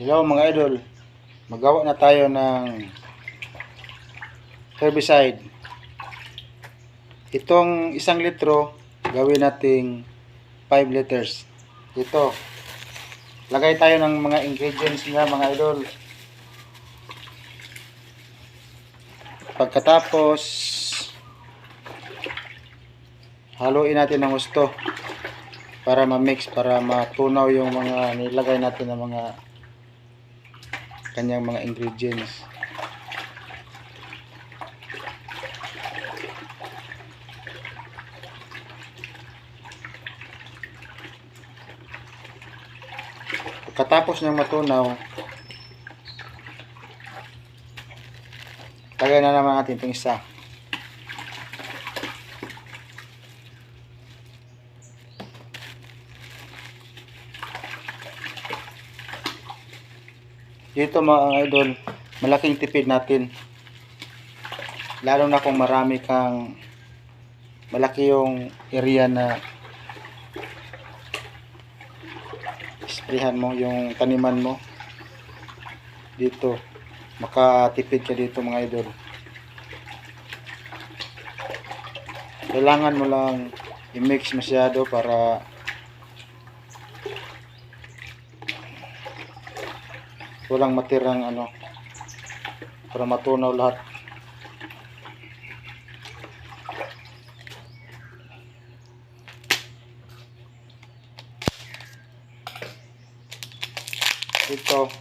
Hello mga idol, magawa na tayo ng herbicide. Itong 1 litro, gawin nating 5 liters. Ito, lagay tayo ng mga ingredients niya mga idol. Pagkatapos, haluin natin ng gusto para ma-mix, para matunaw yung mga nilagay natin ng mga kanyang mga ingredients. Pagkatapos niyang matunaw, lagay na naman natin itong isa. Dito mga idol, malaking tipid natin. Lalo na kung marami kang malaki yung area na sprayhan mo, yung taniman mo. Dito, makatipid ka dito mga idol. Kailangan mo lang i-mix masyado para walang matirang para matunaw lahat. Ito,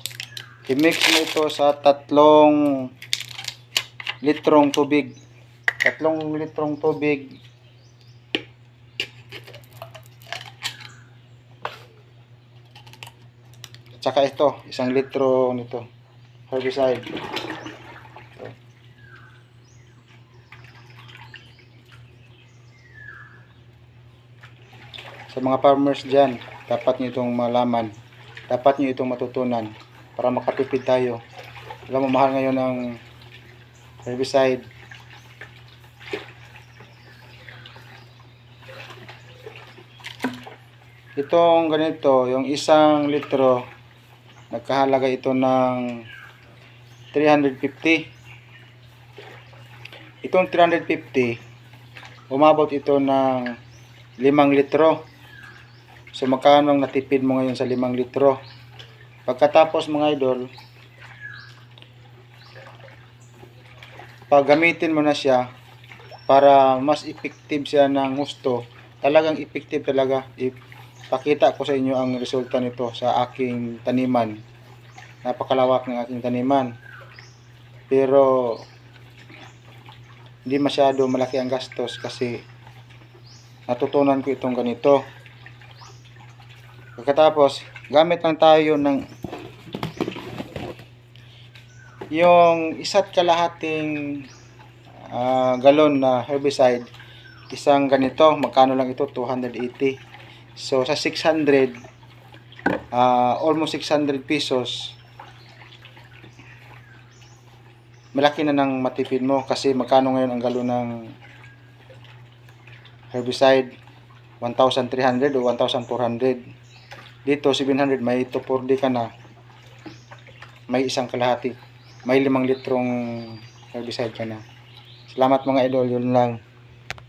i-mix mo ito sa 3 litrong tubig. 3 litrong tubig. Tsaka ito, 1 litro nito herbicide. Ito. Sa mga farmers dyan, dapat nyo itong malaman, dapat nyo itong matutunan para makatipid tayo. Alam mo, mahal ngayon ang herbicide. Itong ganito, yung 1 litro, nagkahalaga ito ng 350. Itong 350, umabot ito ng 5 litro. So magkano ang natipid mo ngayon sa 5 litro? Pagkatapos mga idol, paggamitin mo na siya para mas effective siya ng husto. Talagang effective talaga. Pakita ko sa inyo ang resulta nito sa aking taniman. Napakalawak ng aking taniman. Pero hindi masyado malaki ang gastos kasi natutunan ko itong ganito. Pagkatapos, gamit lang tayo ng yung 1.5 galon na herbicide. Isang ganito, magkano lang ito? 280. So sa 600, almost 600 pesos, malaki na ng matipid mo. Kasi magkano ngayon ang galon ng herbicide? 1,300 o 1,400. Dito 700, may 240 ka na, may 1.5, may 5 litrong herbicide ka na. Salamat mga idol, yun lang.